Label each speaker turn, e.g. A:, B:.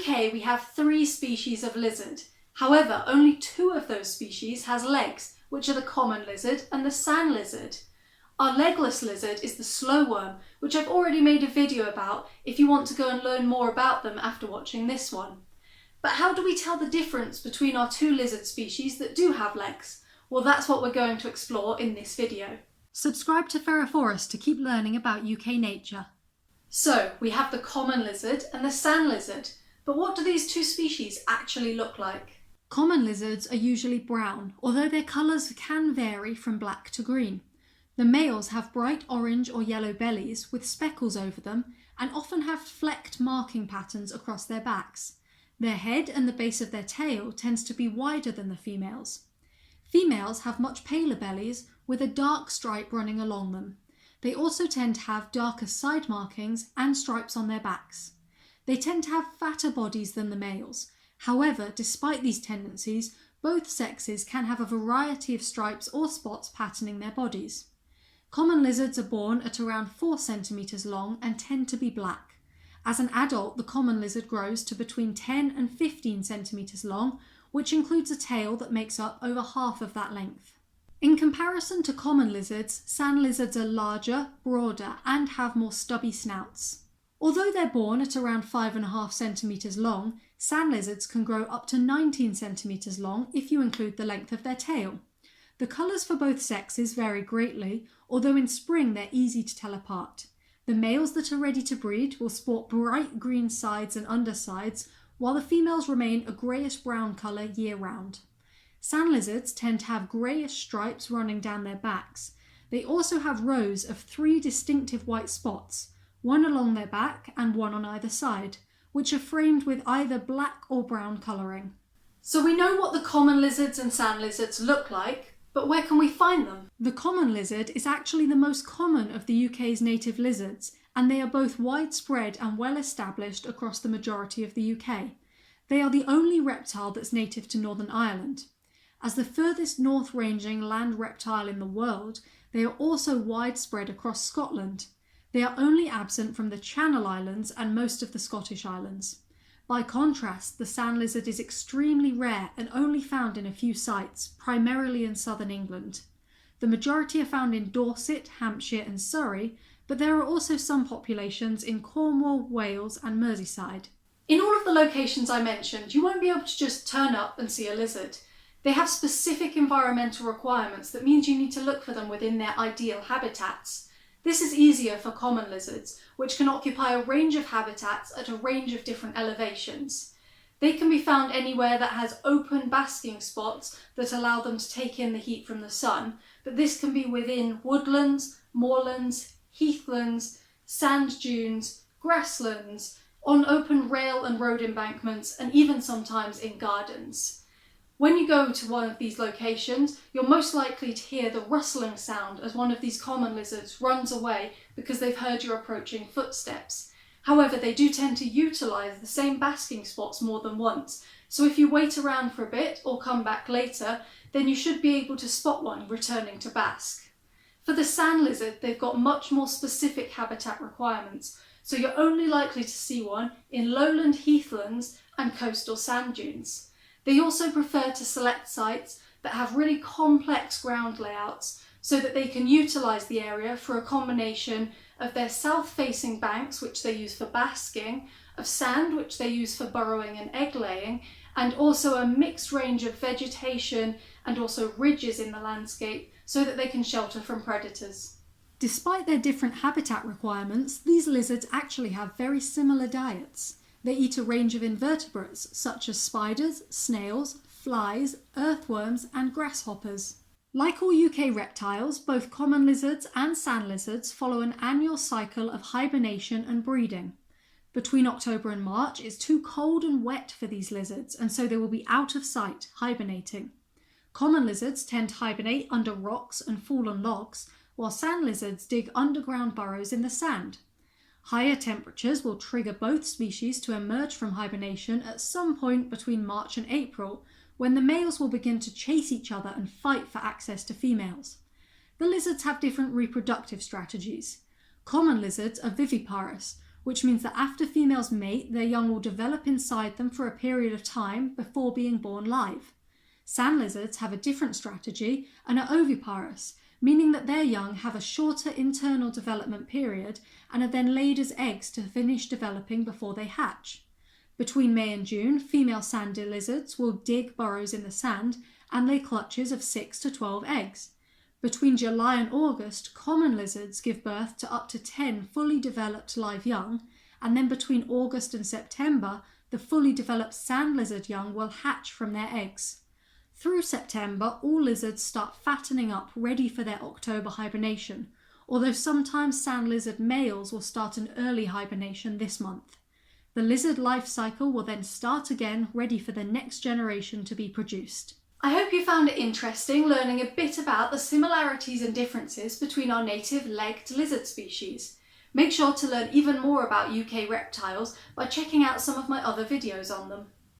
A: UK we have 3 species of lizard. However, only 2 of those species has legs, which are the common lizard and the sand lizard. Our legless lizard is the slow worm, which I've already made a video about if you want to go and learn more about them after watching this one. But how do we tell the difference between our 2 lizard species that do have legs? Well, that's what we're going to explore in this video. Subscribe to Ferroforest to keep learning about UK nature. So, we have the common lizard and the sand lizard, but what do these 2 species actually look like? Common lizards are usually brown, although their colours can vary from black to green. The males have bright orange or yellow bellies with speckles over them and often have flecked marking patterns across their backs. Their head and the base of their tail tends to be wider than the females. Females have much paler bellies with a dark stripe running along them. They also tend to have darker side markings and stripes on their backs. They tend to have fatter bodies than the males. However, despite these tendencies, both sexes can have a variety of stripes or spots patterning their bodies. Common lizards are born at around 4 centimetres long and tend to be black. As an adult, the common lizard grows to between 10 and 15 centimetres long, which includes a tail that makes up over half of that length. In comparison to common lizards, sand lizards are larger, broader, and have more stubby snouts. Although they're born at around 5.5 centimetres long, sand lizards can grow up to 19 centimetres long if you include the length of their tail. The colours for both sexes vary greatly, although in spring they're easy to tell apart. The males that are ready to breed will sport bright green sides and undersides, while the females remain a greyish-brown colour year-round. Sand lizards tend to have greyish stripes running down their backs. They also have rows of 3 distinctive white spots, one along their back and one on either side, which are framed with either black or brown colouring. So we know what the common lizards and sand lizards look like, but where can we find them? The common lizard is actually the most common of the UK's native lizards, and they are both widespread and well established across the majority of the UK. They are the only reptile that's native to Northern Ireland. As the furthest north-ranging land reptile in the world, they are also widespread across Scotland. They are only absent from the Channel Islands and most of the Scottish Islands. By contrast, the sand lizard is extremely rare and only found in a few sites, primarily in southern England. The majority are found in Dorset, Hampshire and Surrey, but there are also some populations in Cornwall, Wales and Merseyside. In all of the locations I mentioned, you won't be able to just turn up and see a lizard. They have specific environmental requirements that means you need to look for them within their ideal habitats. This is easier for common lizards, which can occupy a range of habitats at a range of different elevations. They can be found anywhere that has open basking spots that allow them to take in the heat from the sun, but this can be within woodlands, moorlands, heathlands, sand dunes, grasslands, on open rail and road embankments, and even sometimes in gardens. When you go to one of these locations, you're most likely to hear the rustling sound as one of these common lizards runs away because they've heard your approaching footsteps. However, they do tend to utilise the same basking spots more than once, so if you wait around for a bit or come back later, then you should be able to spot one returning to bask. For the sand lizard, they've got much more specific habitat requirements, so you're only likely to see one in lowland heathlands and coastal sand dunes. They also prefer to select sites that have really complex ground layouts so that they can utilise the area for a combination of their south-facing banks, which they use for basking, of sand, which they use for burrowing and egg laying, and also a mixed range of vegetation and also ridges in the landscape so that they can shelter from predators. Despite their different habitat requirements, these lizards actually have very similar diets. They eat a range of invertebrates such as spiders, snails, flies, earthworms and grasshoppers. Like all UK reptiles, both common lizards and sand lizards follow an annual cycle of hibernation and breeding. Between October and March, it's too cold and wet for these lizards, and so they will be out of sight, hibernating. Common lizards tend to hibernate under rocks and fallen logs, while sand lizards dig underground burrows in the sand. Higher temperatures will trigger both species to emerge from hibernation at some point between March and April, when the males will begin to chase each other and fight for access to females. The lizards have different reproductive strategies. Common lizards are viviparous, which means that after females mate, their young will develop inside them for a period of time before being born live. Sand lizards have a different strategy and are oviparous, meaning that their young have a shorter internal development period and are then laid as eggs to finish developing before they hatch. Between May and June, female sand lizards will dig burrows in the sand and lay clutches of 6 to 12 eggs. Between July and August, common lizards give birth to up to 10 fully developed live young, and then between August and September, the fully developed sand lizard young will hatch from their eggs. Through September, all lizards start fattening up, ready for their October hibernation, although sometimes sand lizard males will start an early hibernation this month. The lizard life cycle will then start again, ready for the next generation to be produced. I hope you found it interesting learning a bit about the similarities and differences between our native legged lizard species. Make sure to learn even more about UK reptiles by checking out some of my other videos on them.